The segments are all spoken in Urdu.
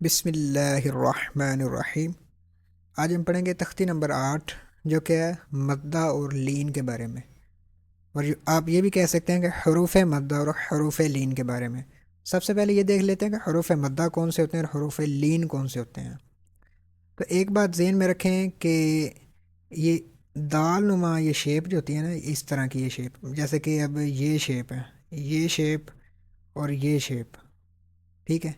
بسم اللہ الرحمن الرحیم۔ آج ہم پڑھیں گے تختی نمبر 8، جو کہ ہے مدہ اور لین کے بارے میں، اور آپ یہ بھی کہہ سکتے ہیں کہ حروف مدہ اور حروف لین کے بارے میں۔ سب سے پہلے یہ دیکھ لیتے ہیں کہ حروف مدہ کون سے ہوتے ہیں اور حروف لین کون سے ہوتے ہیں۔ تو ایک بات ذہن میں رکھیں کہ یہ دال نما یہ شیپ جو ہوتی ہے نا، اس طرح کی یہ شیپ، جیسے کہ اب یہ شیپ ہے، یہ شیپ اور یہ شیپ، ٹھیک ہے،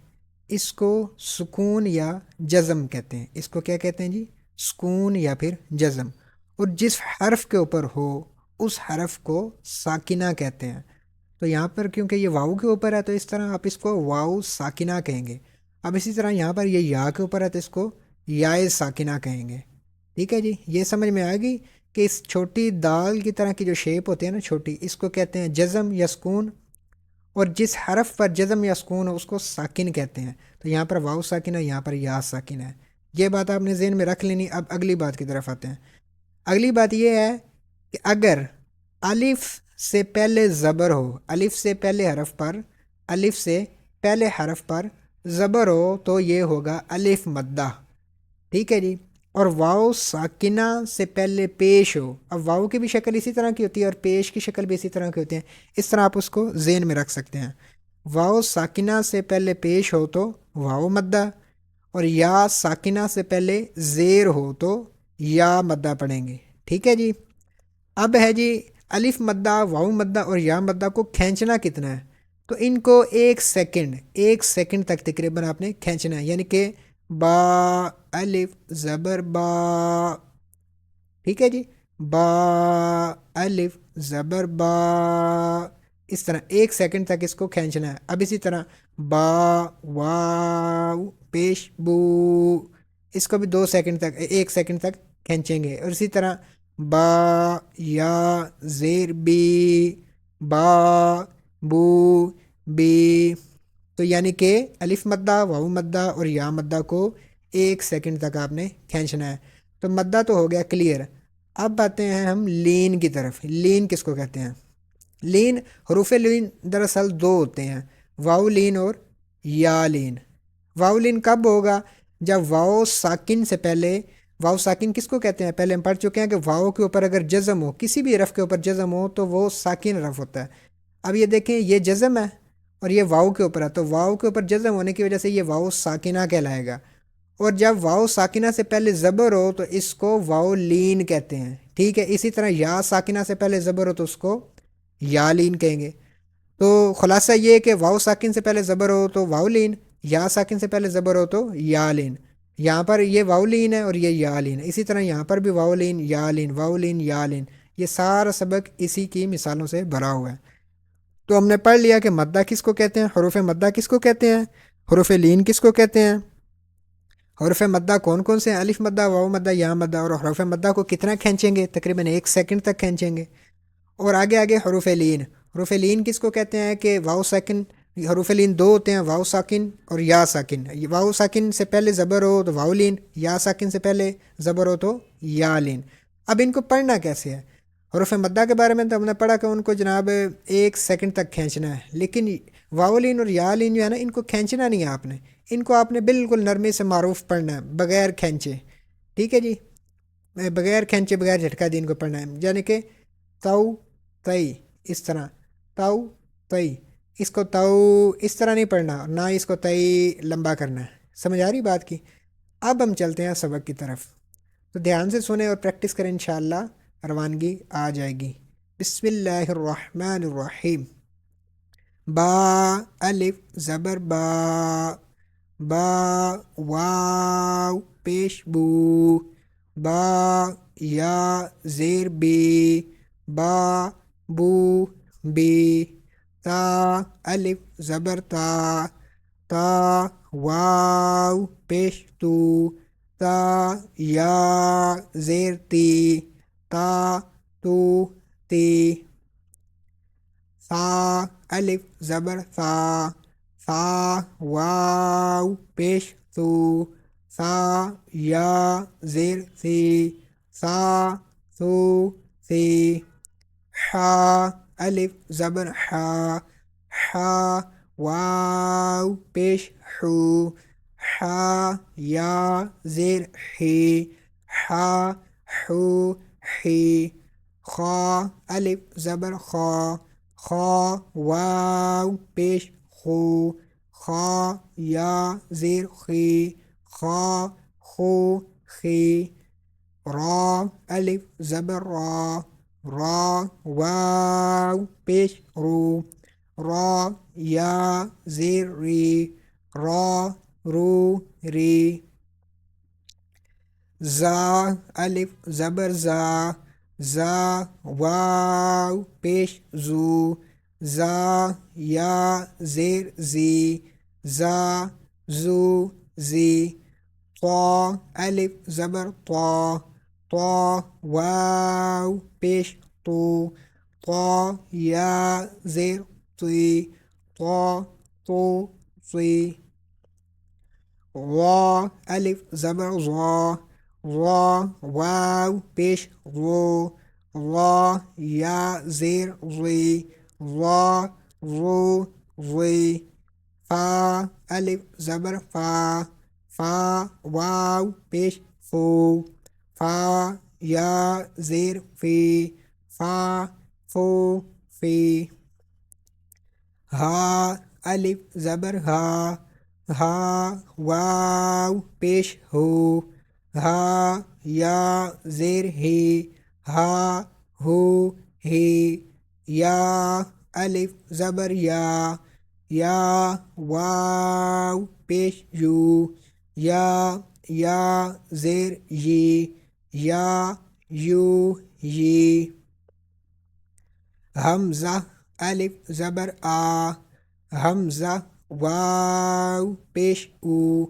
اس کو سکون یا جزم کہتے ہیں۔ اس کو کیا کہتے ہیں جی؟ سکون یا پھر جزم۔ اور جس حرف کے اوپر ہو اس حرف کو ساکنہ کہتے ہیں۔ تو یہاں پر کیونکہ یہ واؤ کے اوپر ہے تو اس طرح آپ اس کو واؤ ساکنہ کہیں گے۔ اب اسی طرح یہاں پر یہ یا کے اوپر ہے تو اس کو یائے ساکنہ کہیں گے۔ ٹھیک ہے جی، یہ سمجھ میں آئے گی کہ اس چھوٹی دال کی طرح کی جو شیپ ہوتی ہے نا چھوٹی، اس کو کہتے ہیں جزم یا سکون، اور جس حرف پر جزم یا سکون ہو اس کو ساکن کہتے ہیں۔ تو یہاں پر واؤ ساکن ہے، یہاں پر یا ساکن ہے۔ یہ بات آپ نے ذہن میں رکھ لینی۔ اب اگلی بات کی طرف آتے ہیں۔ اگلی بات یہ ہے کہ اگر الف سے پہلے زبر ہو، الف سے پہلے حرف پر، الف سے پہلے حرف پر زبر ہو تو یہ ہوگا الف مدہ، ٹھیک ہے جی۔ اور واؤ ساکنہ سے پہلے پیش ہو، اب واؤ کی بھی شکل اسی طرح کی ہوتی ہے اور پیش کی شکل بھی اسی طرح کی ہوتی ہے، اس طرح آپ اس کو ذہن میں رکھ سکتے ہیں۔ واؤ ساکنہ سے پہلے پیش ہو تو واؤ مدہ، اور یا ساکنہ سے پہلے زیر ہو تو یا مدہ پڑھیں گے، ٹھیک ہے جی۔ اب ہے جی الف مدہ، واؤ مدہ اور یا مدہ کو کھینچنا کتنا ہے؟ تو ان کو ایک سیکنڈ تک تقریباً آپ نے کھینچنا ہے، یعنی کہ با، الف زبر با، ٹھیک ہے جی، با الف زبر با، اس طرح 1 سیکنڈ تک اس کو کھینچنا ہے۔ اب اسی طرح با واو پیش بو، اس کو بھی 2 سیکنڈ تک 1 سیکنڈ تک کھینچیں گے۔ اور اسی طرح با یا زیر بی، با بو بی، تو یعنی کہ الف مدہ، واو مدہ اور یا مدہ کو 1 سیکنڈ تک آپ نے کھینچنا ہے۔ تو مدہ تو ہو گیا کلیئر۔ اب آتے ہیں ہم لین کی طرف۔ لین کس کو کہتے ہیں؟ لین، حروف لین دراصل 2 ہوتے ہیں، واو لین اور یا لین۔ واو لین کب ہوگا؟ جب واو ساکن سے پہلے، واو ساکن کس کو کہتے ہیں پہلے ہم پڑھ چکے ہیں کہ واو کے اوپر اگر جزم ہو، کسی بھی حرف کے اوپر جزم ہو تو وہ ساکن حرف ہوتا ہے۔ اب یہ دیکھیں یہ جزم ہے اور یہ واو کے اوپر ہے، تو واو کے اوپر جزم ہونے کی وجہ سے یہ واو ساکنہ کہلائے گا۔ اور جب واو ساکنہ سے پہلے زبر ہو تو اس کو واو لین کہتے ہیں، ٹھیک ہے۔ اسی طرح یا ساکنہ سے پہلے زبر ہو تو اس کو یا لین کہیں گے۔ تو خلاصہ یہ ہے کہ واو ساکن سے پہلے زبر ہو تو واو لین، یا ساکن سے پہلے زبر ہو تو یا لین۔ یہاں پر یہ واو لین ہے اور یہ یا لین ہے، اسی طرح یہاں پر بھی واو لین یا لین، واو لین یا لین، یہ سارا سبق اسی کی مثالوں سے بھرا ہوا ہے۔ تو ہم نے پڑھ لیا کہ مدہ کس کو کہتے ہیں، حروف مدہ کس کو کہتے ہیں، حروف لین کس کو کہتے ہیں، حروف مدہ کون کون سے ہیں، الف مدہ، واو مدہ، یا مدہ، اور حروف مدہ کو کتنا کھینچیں گے؟ تقریباً 1 سیکنڈ تک کھینچیں گے۔ اور آگے آگے حروف لین، حروف لین کس کو کہتے ہیں کہ واو ساکن، حروف لین 2 ہوتے ہیں، واو ساکن اور یا ساکن۔ واو ساکن سے پہلے زبر ہو تو واو لین، یا ساکن سے پہلے زبر ہو تو یا لین۔ اب ان کو پڑھنا کیسے ہے؟ حروف مدہ کے بارے میں تو ہم نے پڑھا کہ ان کو جناب 1 سیکنڈ تک کھینچنا ہے، لیکن واو لین اور یا لین جو ہے نا ان کو کھینچنا نہیں ہے آپ نے، ان کو آپ نے بالکل نرمی سے معروف پڑھنا ہے بغیر کھینچے، ٹھیک ہے جی، بغیر کھینچے بغیر جھٹکا دی ان کو پڑھنا ہے، یعنی کہ تو تئی، اس طرح تو تئی، اس کو تو اس طرح نہیں پڑھنا، نہ اس کو تئی لمبا کرنا ہے۔ سمجھ آ رہی بات کی؟ اب ہم چلتے ہیں سبق کی طرف، تو دھیان سے سنیں اور پریکٹس کریں، انشاءاللہ روانگی آ جائے گی۔ بسم اللہ الرحمن الرحیم۔ با الف زبر با، با واو پیش بو، با یا زیر بی، با بو بی، تا الف زبر تا، تا واو پیش تو، تا یا زیر تی، تا تو تی، ثا الف زبر ثا، ثا واو پیش ثو، ثا یا زیر ثی، ثا ثو ثی، حا الف زبر حا، حا واو پیش حو، حا یا زیر حی حا حو حی خا الف زبر خا خا واو پیش خو خا یا زیر خی خا خو خی را الف زبر را را واو پیش رو را یا زیر ری را رو ری زا الف زبر زا زا واو پیش زو زا یا زیر زی زا زو زی طا الف زبر طا طا واو پیش طو طا یا زیر طی طا طو طی ظا الف زبر ظا ظا واو پیش ظو ظا یا زیر ظی ظا ظو ظی فا الف زبر فا فا واو پیش فو فا یا زیر فی فا فو فی ہا الف زبر ہا ہا واو پیش ہو ہا یا زیر ہی ہا ہو ہی یا الف زبر یا یا واو پیش یو یا یا زیر یی یا یو یی حمزہ الف زبر آ حمزہ واو پیش او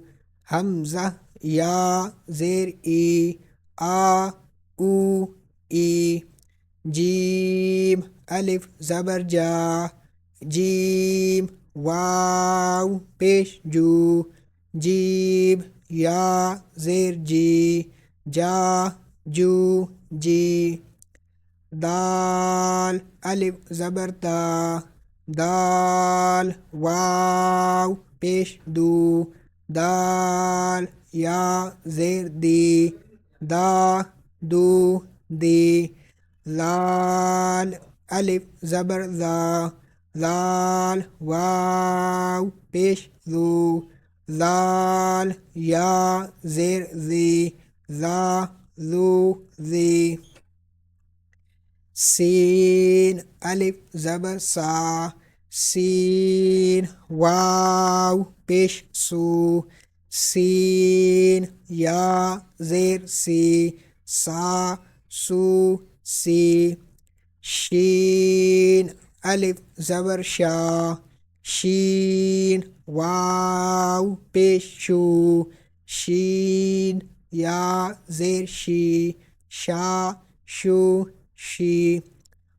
حمزہ یا زیر ای آ او ای جیم الف زبر جا جیم واو پیش جو جیم یا زیر جی جا جو جی دال الف زبر دا دال واو پیش دو دال یا زیر دی دا دو دی لال الف زبر ذا لال واو پیش ذو لال یا زیر ذی ذا ذو ذی سین الف زبر سا سین واو پیش سو سین یا زیر سی سا سو سی شین الف زبر شا شین واو پیش شو شین یا زیر شی شا شو شی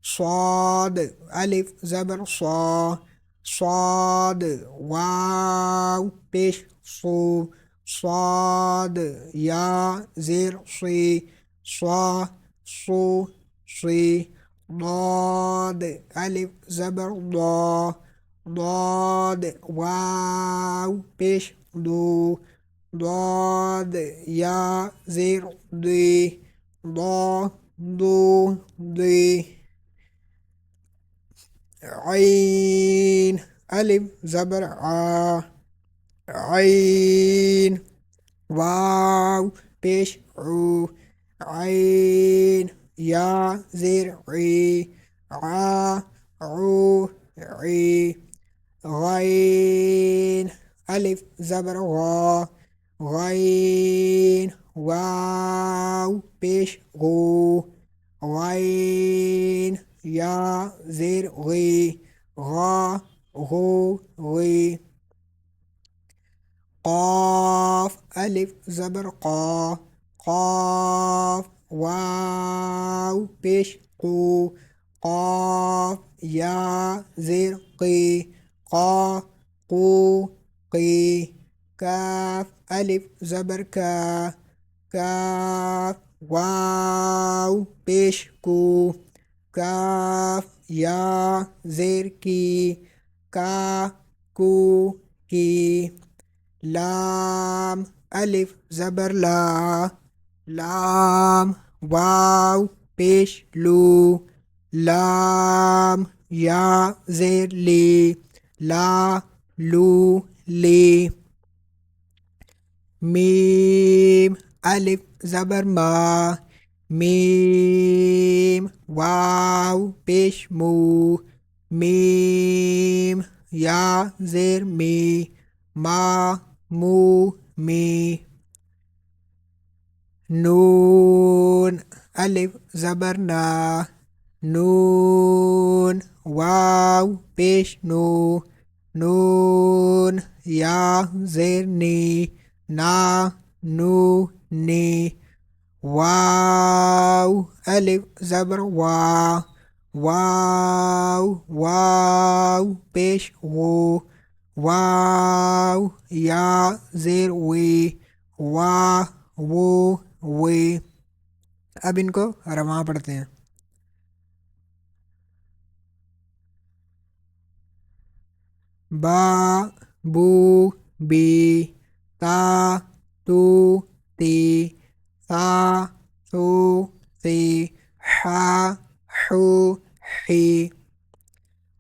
صاد الف زبر صا صاد واو پیش صو صاد یا زیر صی صا صو صی ضاد الف زبر ضا ضاد واو پیش دو ضاد یا زیر دی ضا دو دی عین الف زبر عا عین واو پیش عو عین یا زیر عی عا عو عی غین الف زبر غا غین واو پیش غو غین یا زیر غی غا غو غی قاف الف زبر قا قاف واو پیش قو قاف یا زیر قی قا قو قی کاف الف زبر کا کاف واو پیش کو کاف یا زیر کی کا کو کی لام الف زبر لا، لام واو پیش لو، لام یا زیر لی، لا لو لی، میم الف زبر ما، میم واو پیش مو، میم یا زیر می، ما مو می، نون الف زبر نا، نون واو پیش نو، نون یا زیر نی، نا نو نی، واو الف زبر وا، واو واو پیش وو، واو یا زیر وی، وا وہ وی۔ اب ان کو رواں پڑھتے ہیں۔ با بو بی، تا تو تی، ثا ثو ثی، حا حو حی،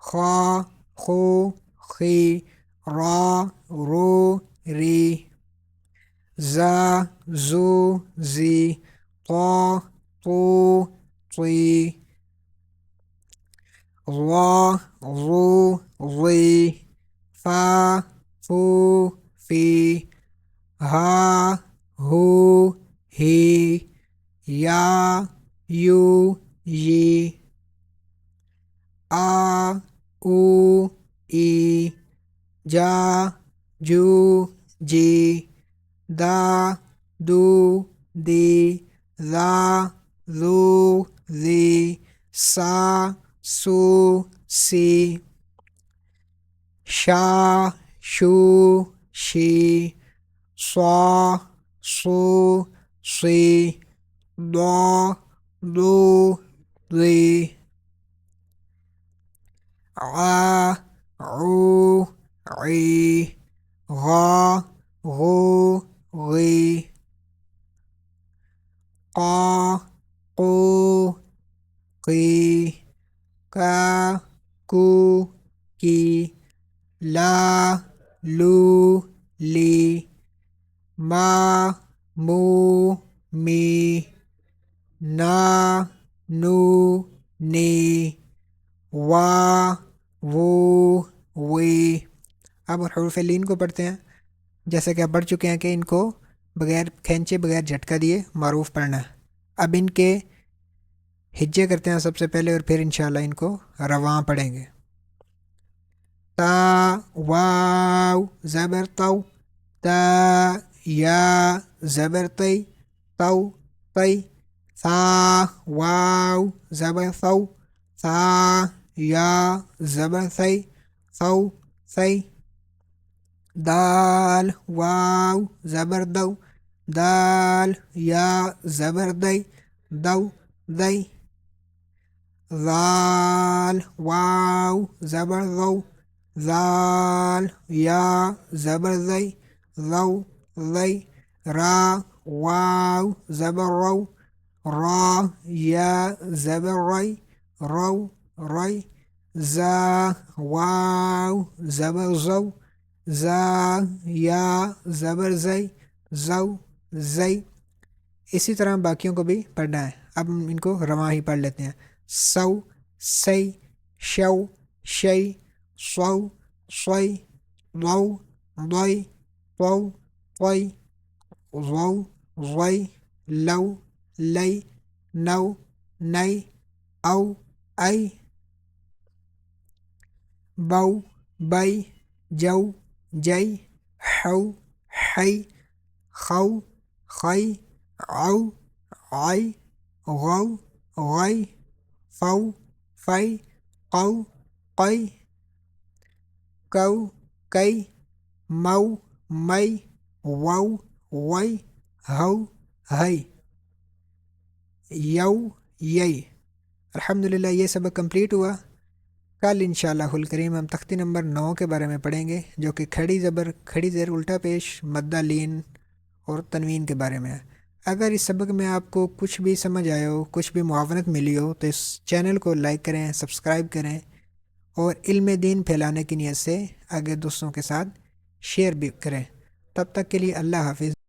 خا خو خی، را رو ری، زا زو زی، طا طو طی، ظا ظو ظی، فا فو فی، ہا ہو ہی، یا یو یی، آ او ای، جا جو جی، دا دو دی، ذا ذو ذی، سا سو سی، شا شو شی، صا صو صی، ضا ضو ضی، عا عو عی، غا غو غی، قا قو قی، کا کو کی، لا لو لی، ما مو می، نا نو نی، وا وو وی۔ اب حروف لین کو پڑھتے ہیں۔ جیسا کہ آپ پڑھ چکے ہیں کہ ان کو بغیر کھینچے بغیر جھٹکا دیے معروف پڑھنا ہے۔ اب ان کے ہجے کرتے ہیں سب سے پہلے، اور پھر انشاءاللہ ان کو رواں پڑھیں گے۔ تا واو زبر تو، تا یا زبر تی، تو تی، ثا واو زبر ثو، ثا یا زبر ثی، ثو ثی، دال واو زبر دو، دال یا زبر دی، دو دی، ذال واو زبر ذو، ذال یا زبر ذی، ذو ذی، را واو زبر رو، را یا زبر ری، رو ری، زا واو زبر زو، زا یا زبر زی، زو زی۔ اسی طرح باقیوں کو بھی پڑھنا ہے۔ اب ہم ان کو رواں ہی پڑھ لیتے ہیں۔ سو سی، شو شی، صو صوی، ضو ضوی، طو طوی، ظو ظوی، لو لی، نو نی، او ای، بو بی، جو جی، حو حی، خو خی، عو عی، غو غی، فو فی، قو قی، کو کی، مو می، وو وی، ہو ہی، یو یی۔ الحمدللہ یہ سبق کمپلیٹ ہوا۔ کل انشاءاللہ الکریم ہم تختی نمبر 9 کے بارے میں پڑھیں گے، جو کہ کھڑی زبر، کھڑی زیر، الٹا پیش، مدہ لین اور تنوین کے بارے میں ہے۔ اگر اس سبق میں آپ کو کچھ بھی سمجھ آیا ہو، کچھ بھی معاونت ملی ہو، تو اس چینل کو لائک کریں، سبسکرائب کریں اور علم دین پھیلانے کی نیت سے آگے دوستوں کے ساتھ شیئر بھی کریں۔ تب تک کے لیے اللہ حافظ۔